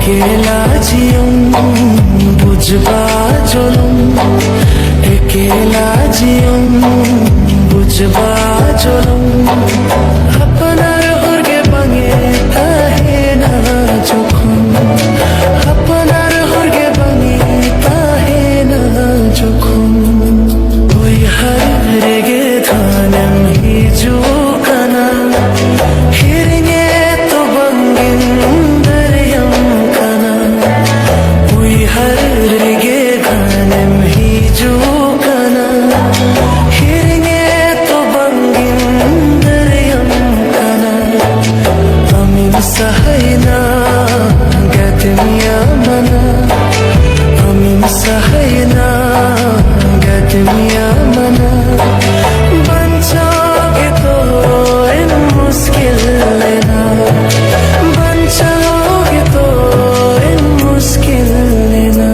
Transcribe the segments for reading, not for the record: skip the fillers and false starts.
একেলা জিয়ম বুঝবা জলম একেলা জিয়ম বুঝবা জলম আপনার হরগে বাঙে তাহে না যখন আপনার হরগে বাঙে তাহে না যখন ওই হর রেগে থানম হিজু কানা হিরঙে তো বঙ্গিন দরিয়ম কানা ওই হর রেগে থানম হিজু কানা হিরঙে তো বঙ্গিন দরিয়ম কানা আমিন সাহাইনা গতমিয়া মনা আমিন সাহাইনা गतमिया मना बंचाओगे तो इन मुश्किल लेना बंचाओगे तो इन मुश्किल लेना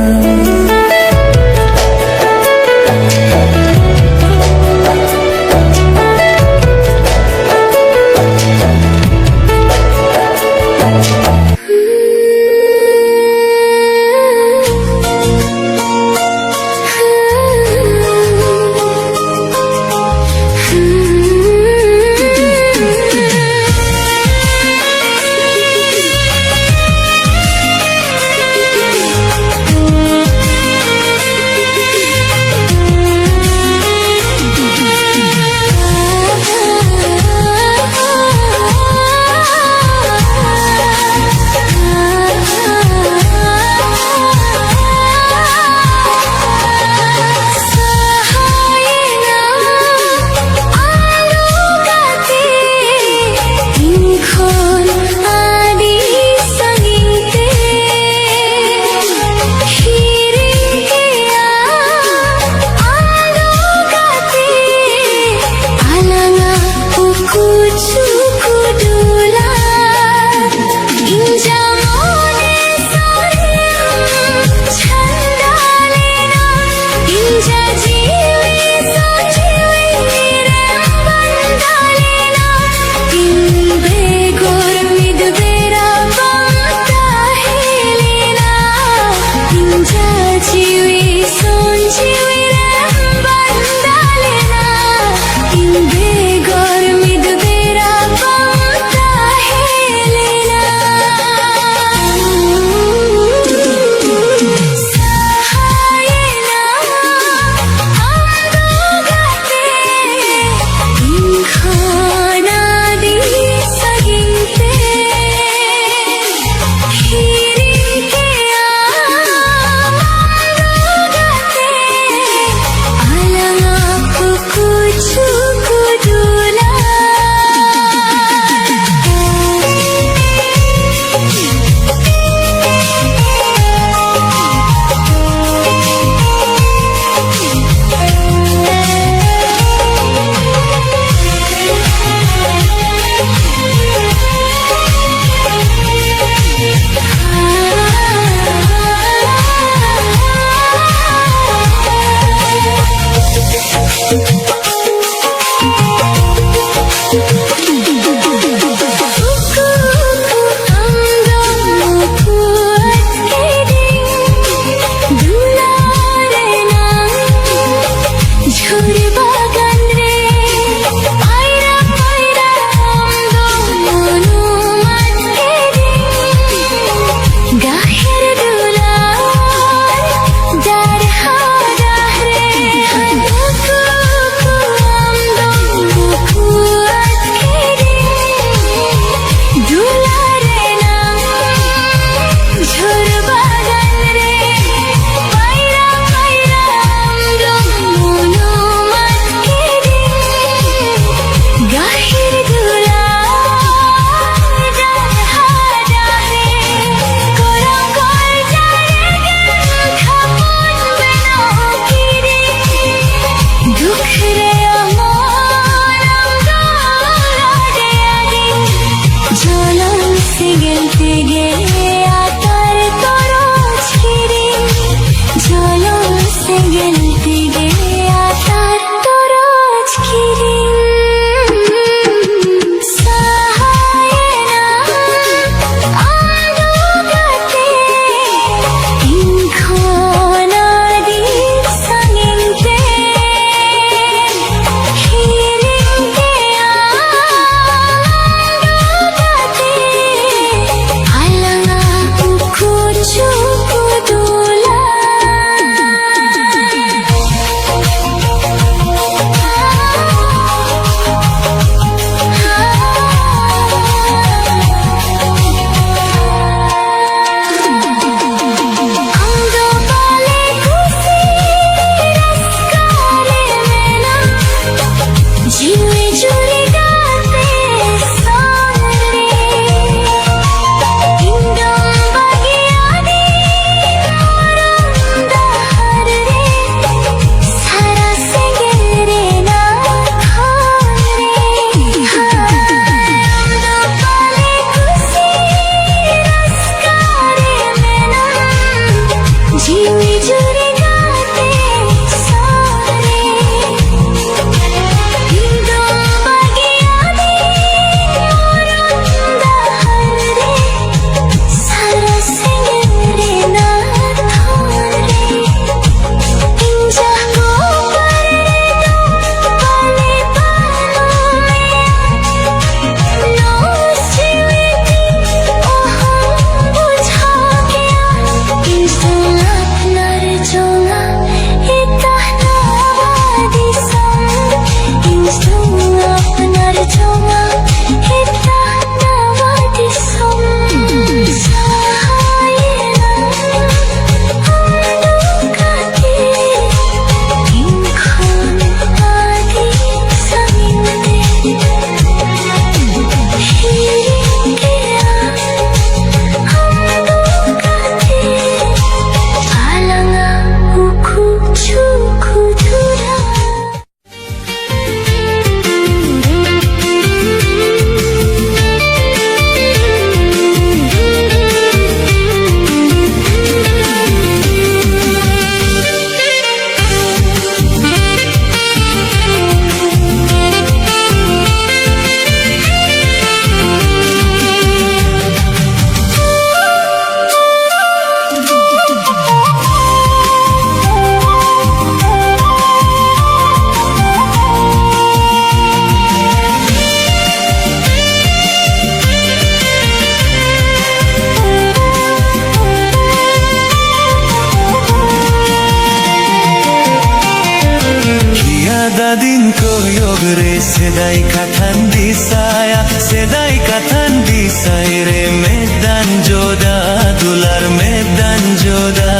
koyogre sedai katan disaya sedai katan disaire medan joda dular medan joda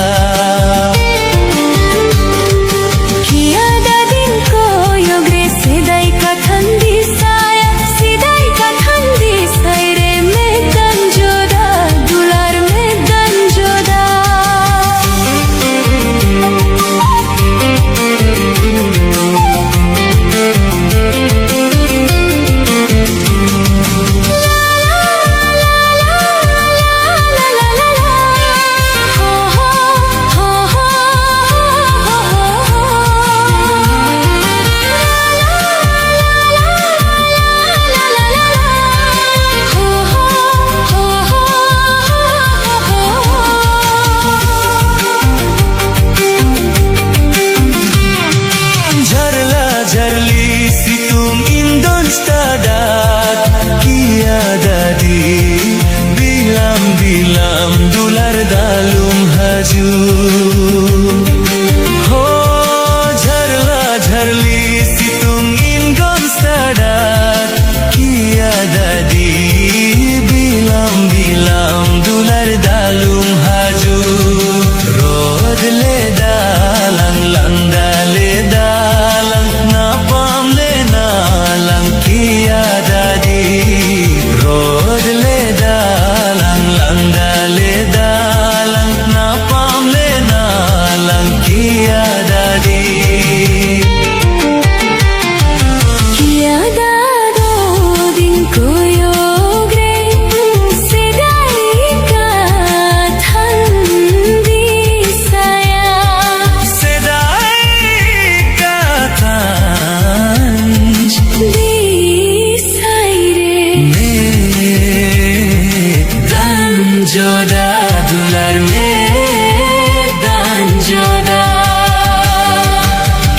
bilam dular dalum haju ho jharla jharli situng ingon sadat kia dadi bilam bilam dular dalum haju rod le dalang landa le dalang napam le nalang kia dadi rod le dalang landa le dalang napam le nalang kia dadi kia dado din koyogre sedai katan disaya sedai katan disaire medan joda dular medan joda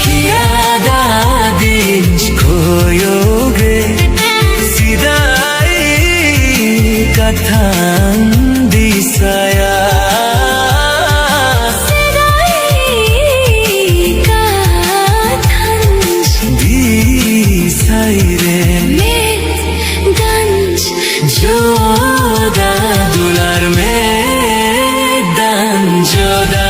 kia dadin koyogre sidai katan disaya disaire joda dular medan joda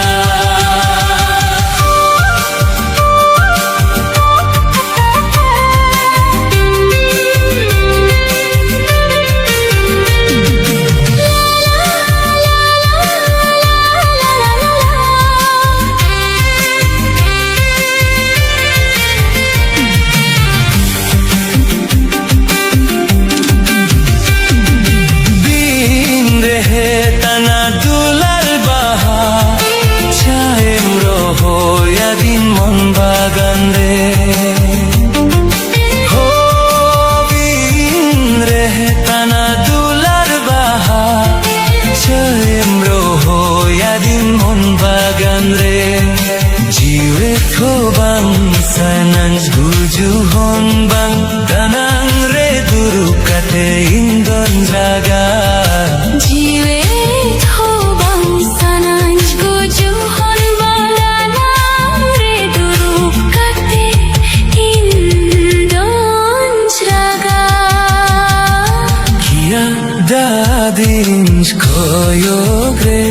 Sanan guju hon bang danang re duru kate indon jaga jiwe thobang sanan guju hon bang danang re duru kate indon jaga kia dadin koyogre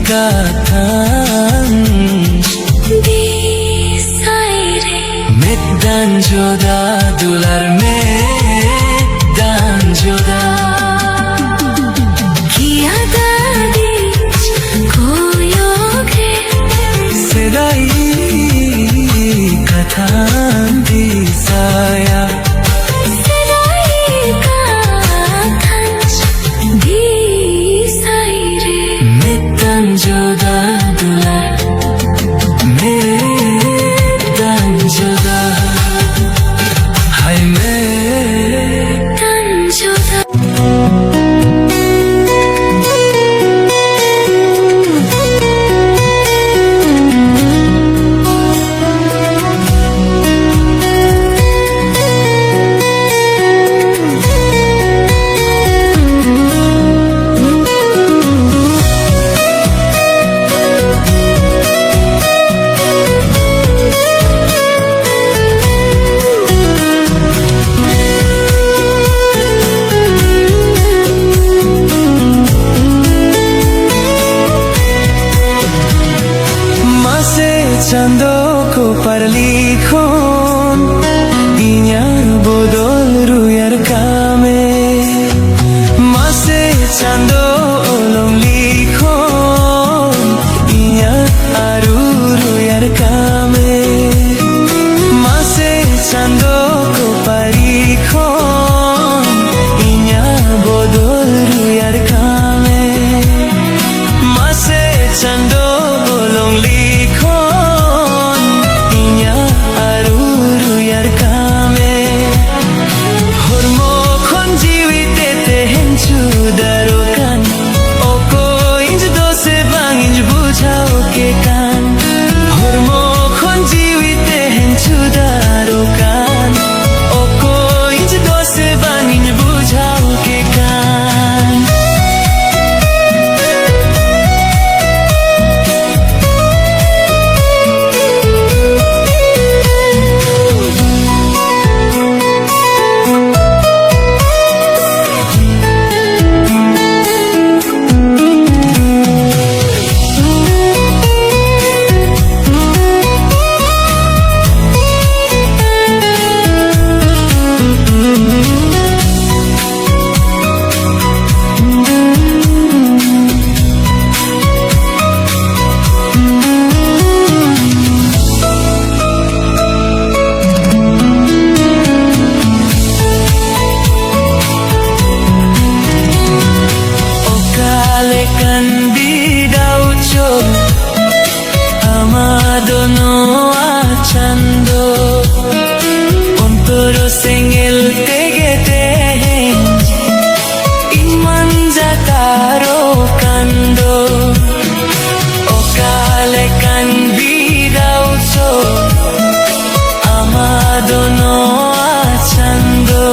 katan disaire medan joda dular medan joda kia dadi koyogre sedai katan disaya sedai katan disaire medan joda dular medan joda hai medan joda likhon inyar bodol ruyar kame mase chando olong likhon inyar aru ruyar kame mase chando ko parikhon inyar bodol ruyar kame mase chando olong likhon inyar aru ruyar kame hormo khon jiwite te henchu darokan oko inj dose bang inj bujhao ke kan hormo khon jiwite henchu darokan oko inj dose bang inj bujhao ke kan kan bidaucho amadono achando ontoro sengel tegete iman jataro kando okale kan bidaucho amadono achando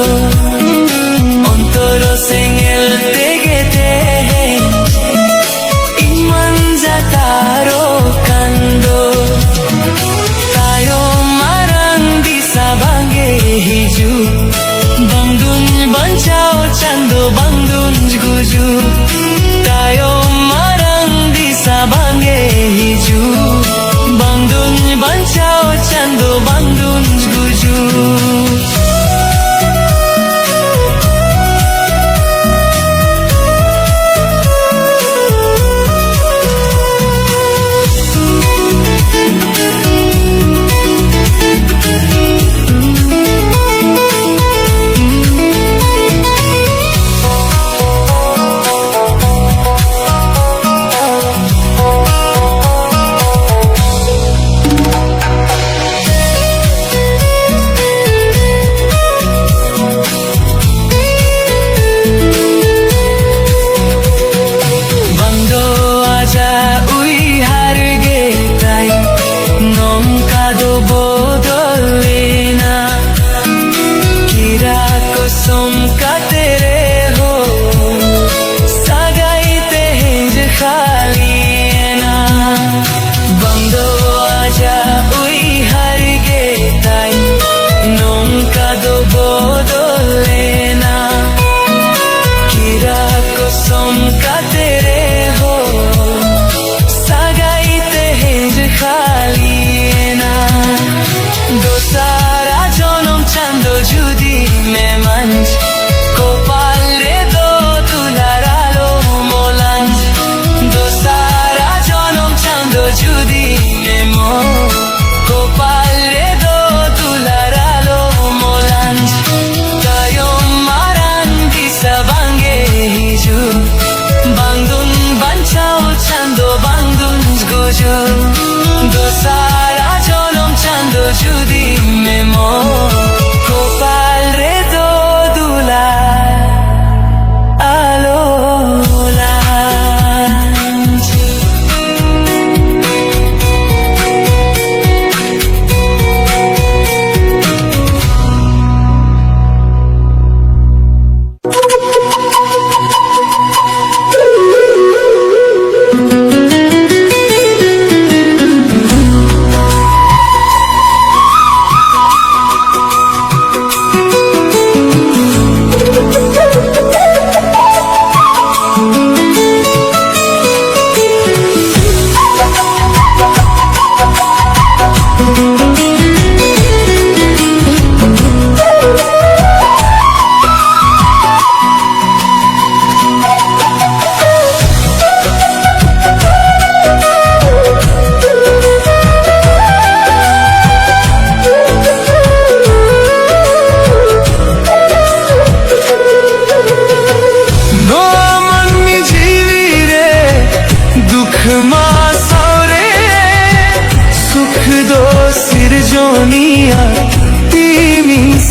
ontoro sengel tegete taro kando tayo marang di sabange hiju bangdun bancao chando bangdun guju tayo marang di sabange hiju bangdun bancao chando bangdun guju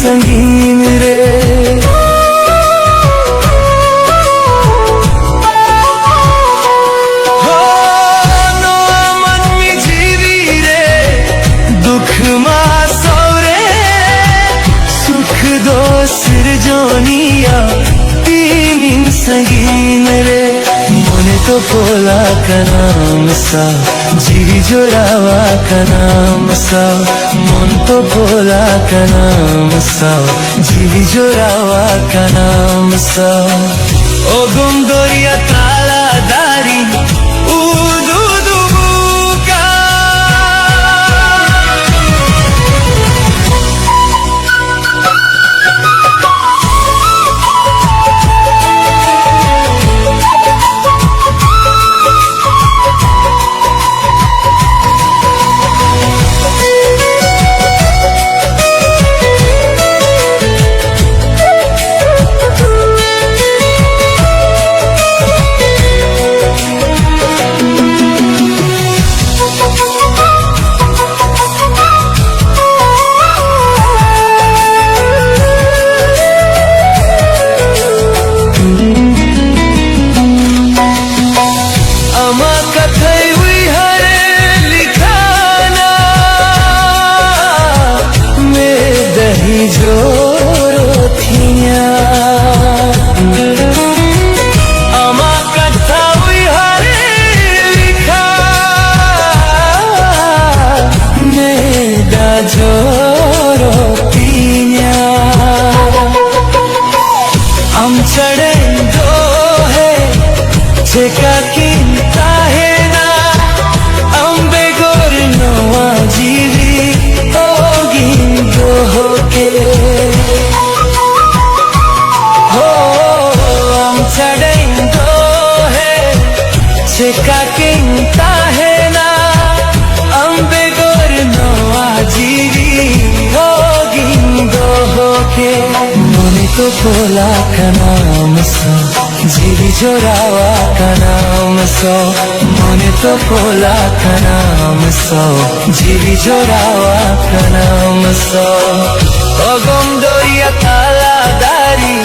संगीन रे सिरजोनिया तीन संगीन रे मने तो पोला का नाम सा जीवी जोड़ावा का नाम सा मन तो पोला का नाम सा जीवी जोड़ावा का नाम सा ओ गुंदोरिया ताला दारी Cheka kinta hena ambe gor noa jivi ogin dohoke ho am chadain do hai cheka kinta hena ambe gor noa jivi ogin dohoke mone to pola ka naam sa जीवी जोड़ावा का नाम सो मने तो पोला का नाम सो जीवी जोड़ावा का नाम सो ओ गुंदोरिया ताला दारी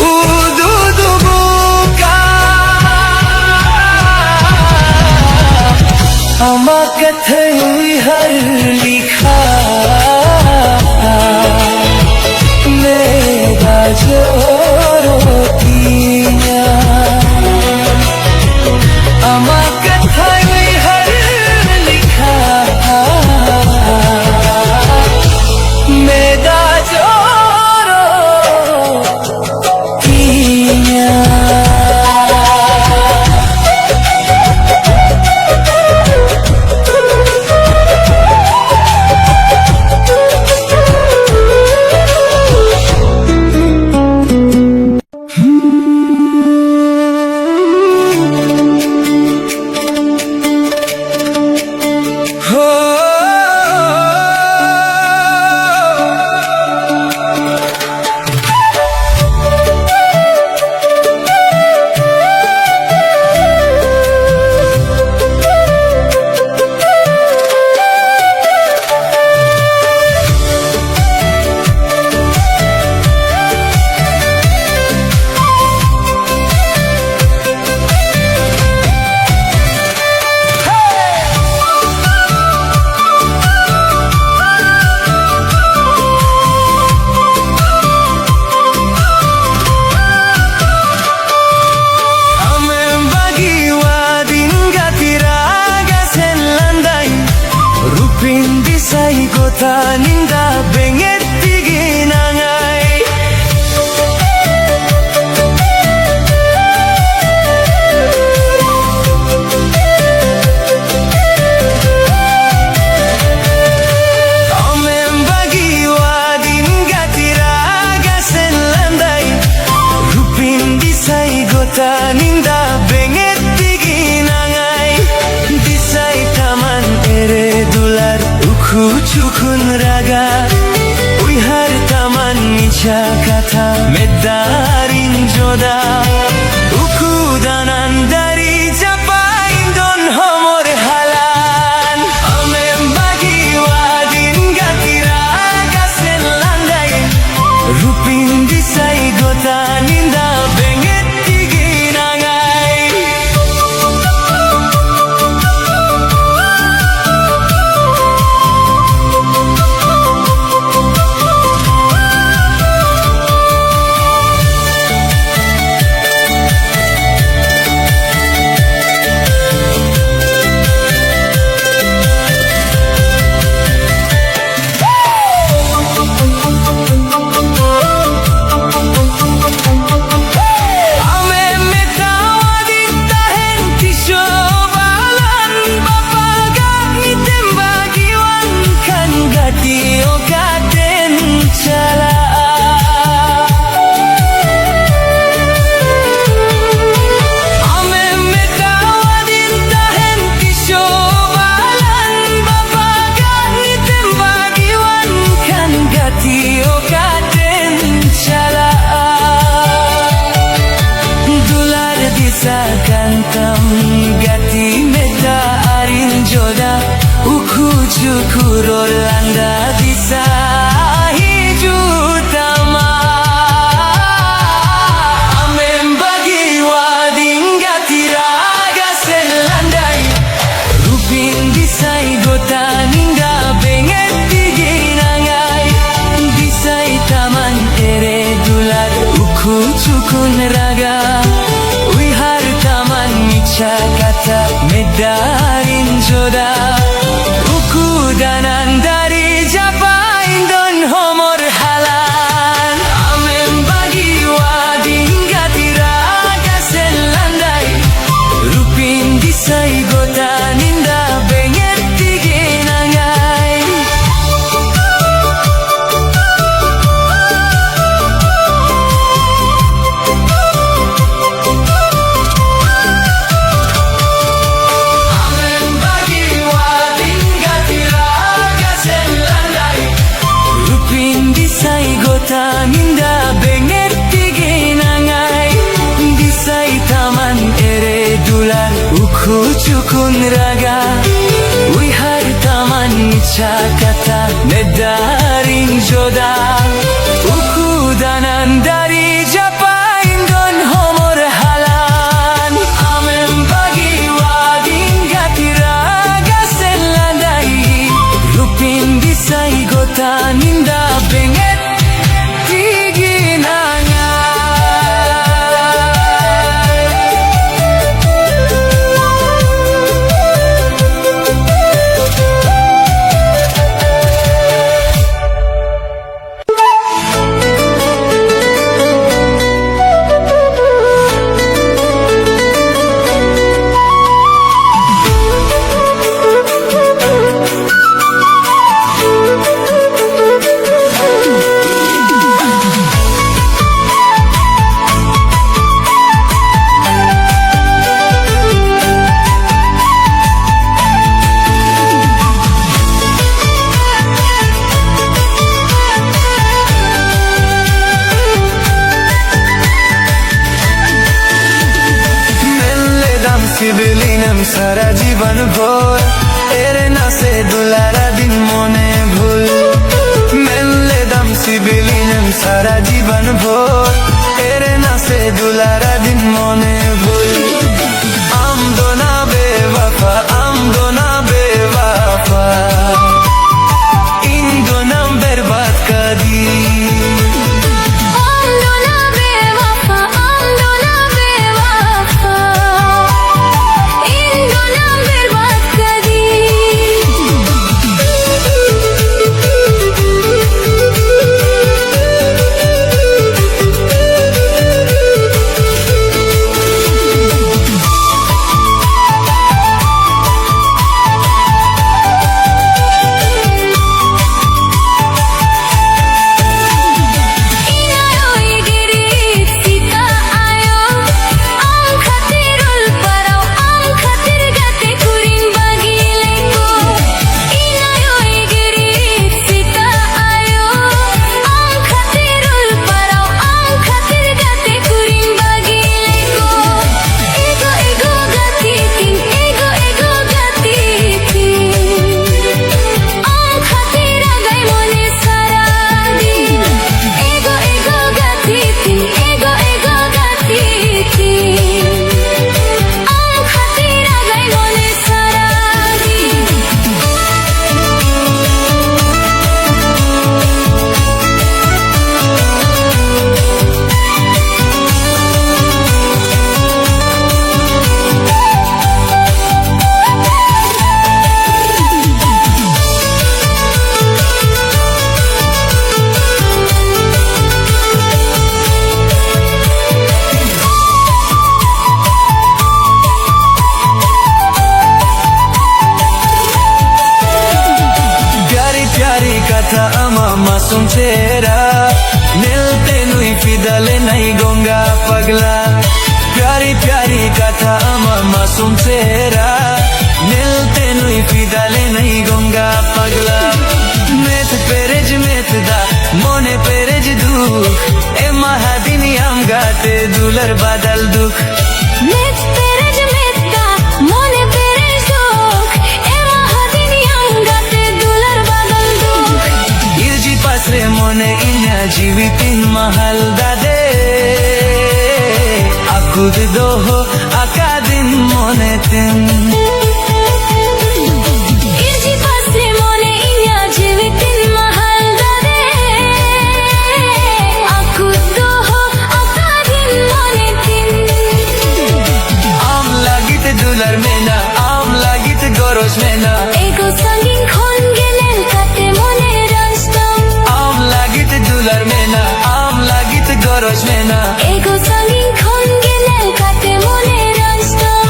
उदू दुबुका अमा कथे हुई हर लिखा मेरा जोरो Ninda benget tiginangay Amen bagi wadin gatiraga sen landay Rupin disay gota ninda benget tiginangay Disay taman ere dular Chukun raga Uihar taman micha kata Medarin joda Ukudanan dari japain don homor halan Amem bagi wadin gatiraga sen landai gotaninda bengek tiginangay Disay taman ere dular uku cukun raga Wihar taman chakata nedaring joda Uku danan dari japa indon homor halan Amem bagi wading gatiraga selandai Rupin disay gotaninda benget Sibilinem সারা জীবন ভোর এরে নাসে দুলারা দিন মনে ভুল মেললে দাম সিবিলিnem সারা জীবন ভোর এরে নাসে দুলারা দিন মনে ভুল আমদো না বেওয়াফা আমদো না বেওয়াফা ইন্দো নাম বরবাদ কদি kata ama masum chera milte nui fidale nai gonga pagla pyari pyari kata ama masum chera milte nui fidale nai gonga pagla met perej met da mone perej du e mahadini am gate dular badal dukh met perej met da mone perej dukh e mahadini am gate dular badal dukh irji pasre mone inya jivitin mahal dade akud doho akadin mone tin irji pasre mone inya jivitin mahal dade akud doho akadin mone tin am lagit dular mena am lagit goros mena ego sangin khon gelen kate mone rastam am lagit dular mena am lagit goros mena ego sangin khon gelen kate mone rastam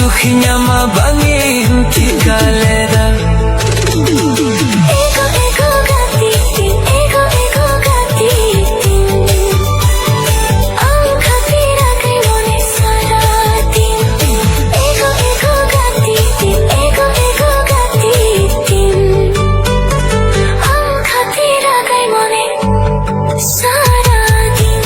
dukhnya ma bangin tikaleda Ego ego gatitin, ego ego gatitin. Ang khatira kay mone saratin. Ego ego gatitin, ego ego gatitin. Ang khatira kay mone saratin.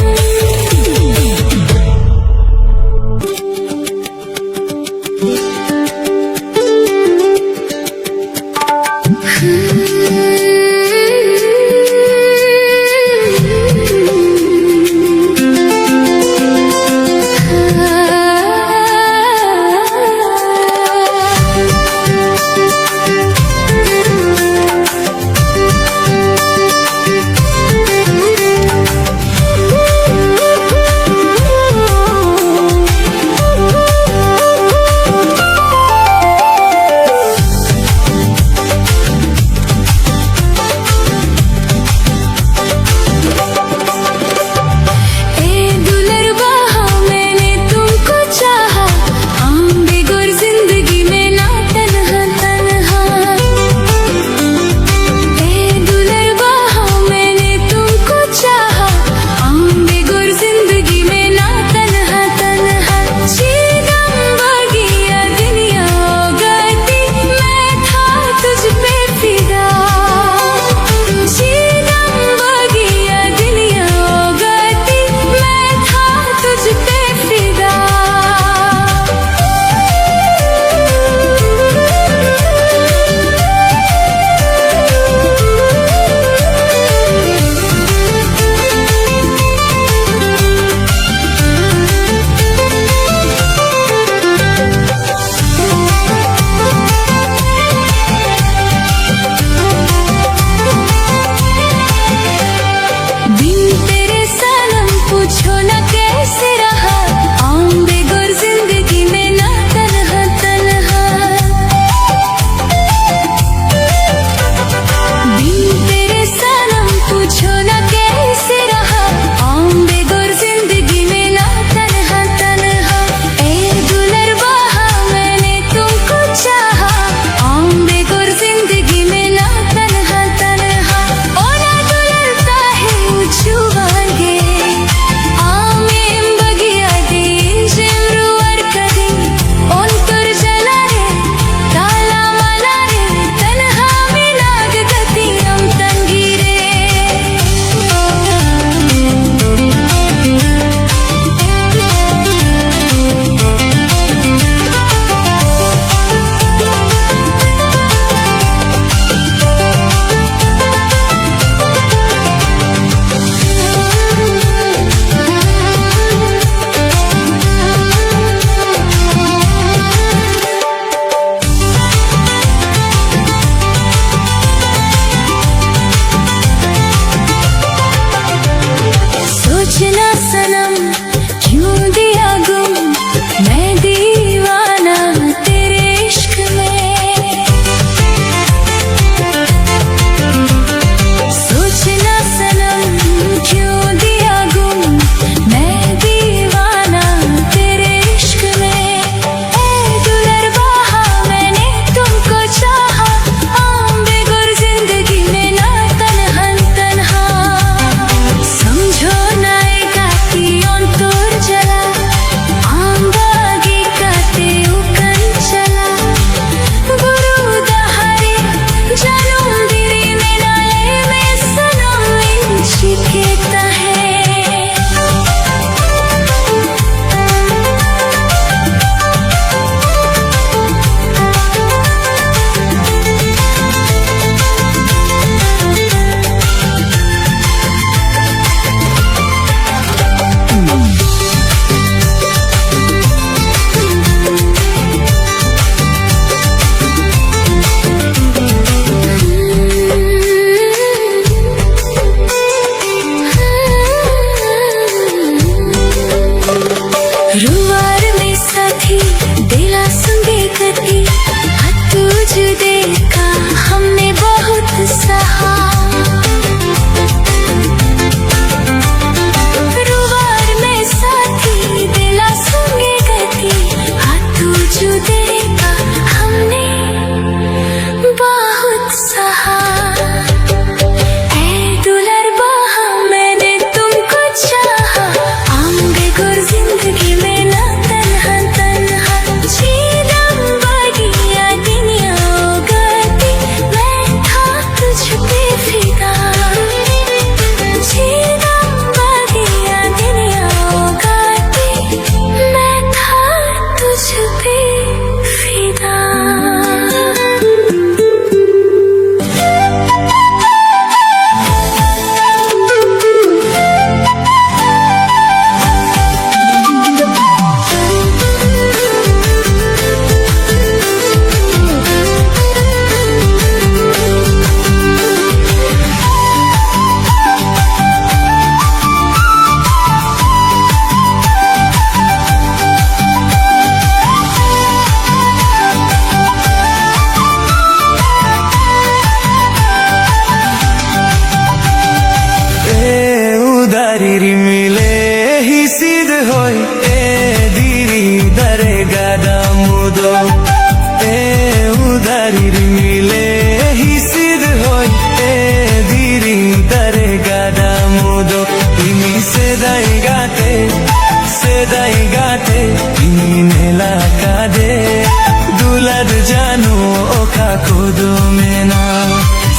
खुद में ना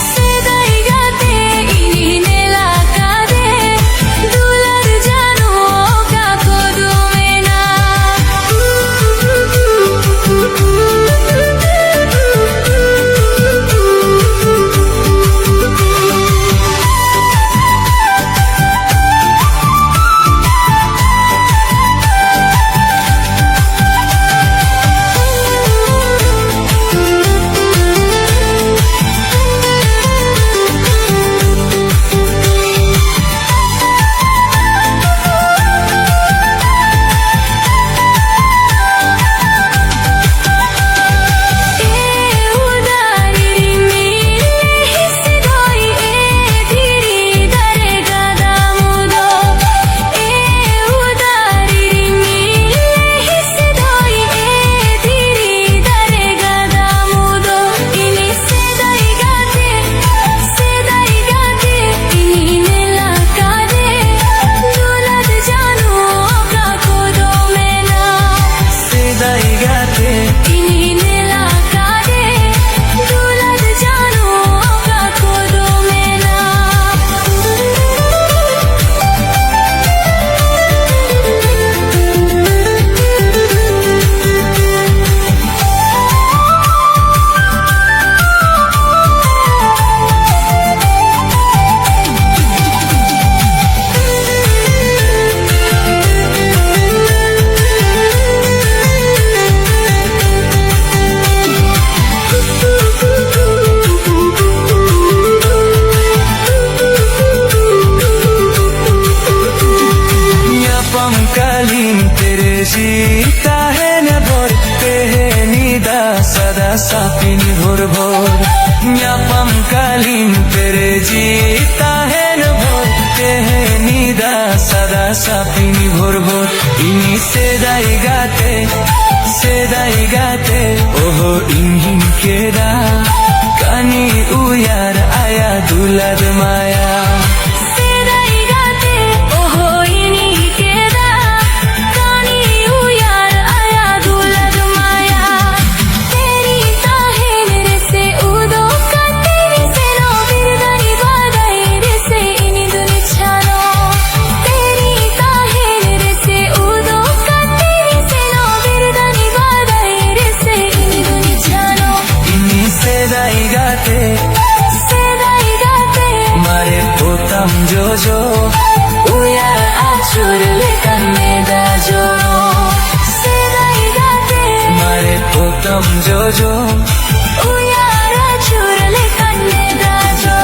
Sedai gate ini nelakade dular jano ka kodumena जीता है न भरते है निदा सदा सापिन भोर भोर न्यापम कालीन तेरे जीता है न भरते है निदा सदा सापिन भोर भोर इनी सेदाई गाते ओहो इन्हीं केदा कानी उयार आया दुलाद माया Jojo, uya acur lekan meda jo. Sedai gate Mare potam Jojo, uya acur lekan meda jo.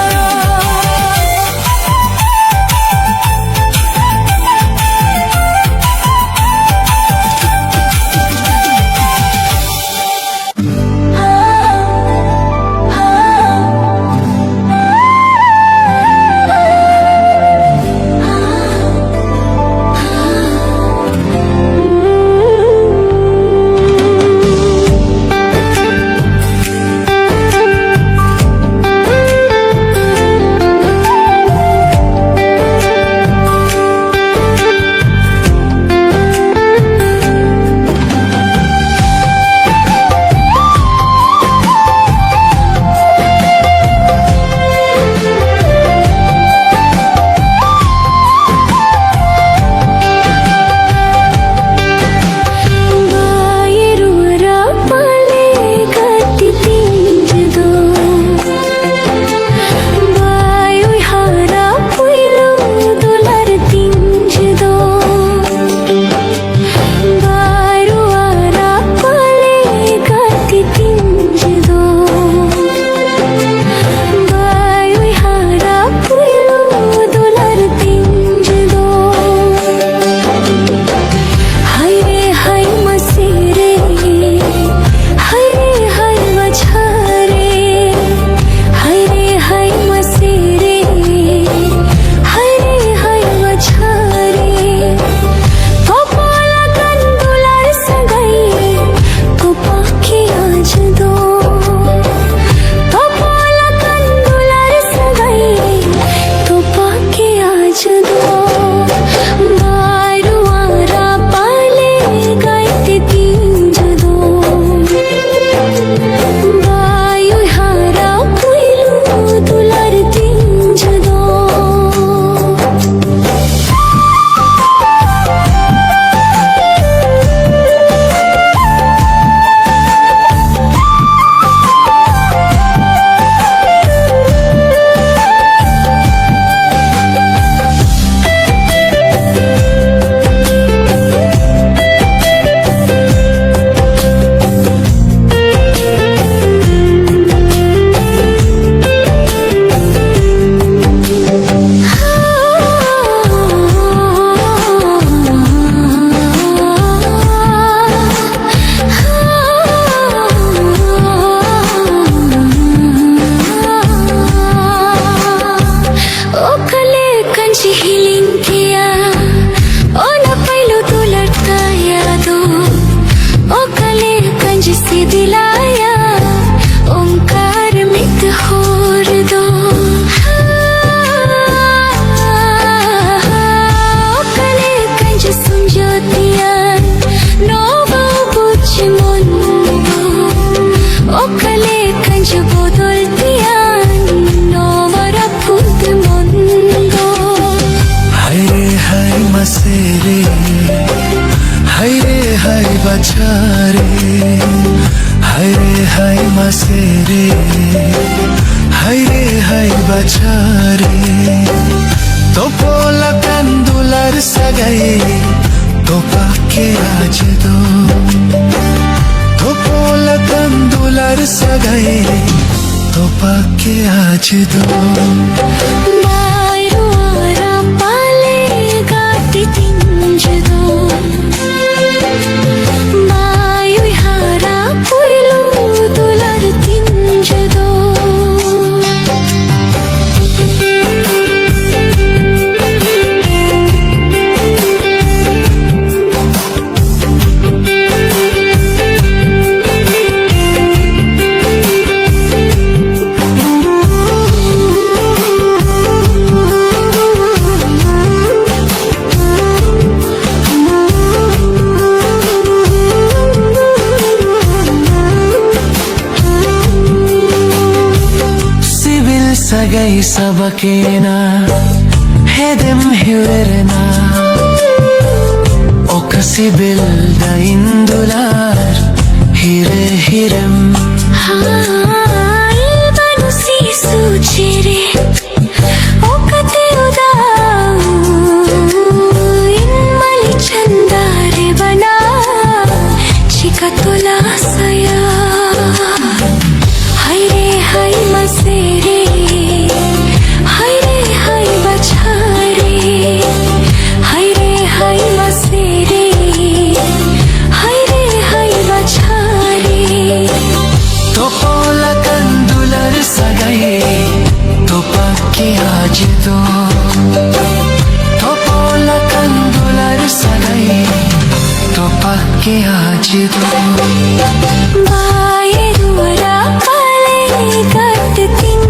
Healing थिया ओ नपैलो दुलरता यादो ओ कले कंज से दिलाया ओंकार मित होर दो ओ कले कंज सुंजो दिया नोबो बुझ मुंदो ओ कले कंज बोदल दिया नोवरा फुद मुंदो हाय मसेरे हाय बचारे हाय मसेरे हाय बचारे तो पोला कंदुलर सगाई तो पाके आज दो तो पोला कंदुलर सगाई तो पाके आज दो मायरूरा पाले गाती तिंजदो मायुई हारा पुइलो दुलर तिंजदो सगै सबकेना hedem hiverna okasi bilda indular hirem banu si suchere okate udau inmali chandare bana chikatola saya हाय मसेरे हाय बचारे हाय मसेरे हाय बचारे तो पोला कंदुलर सगाई तो पाके आज दो तो पोला कंदुलर सगाई तो पाके आज दो मायरूरा पाले गात तिंजदो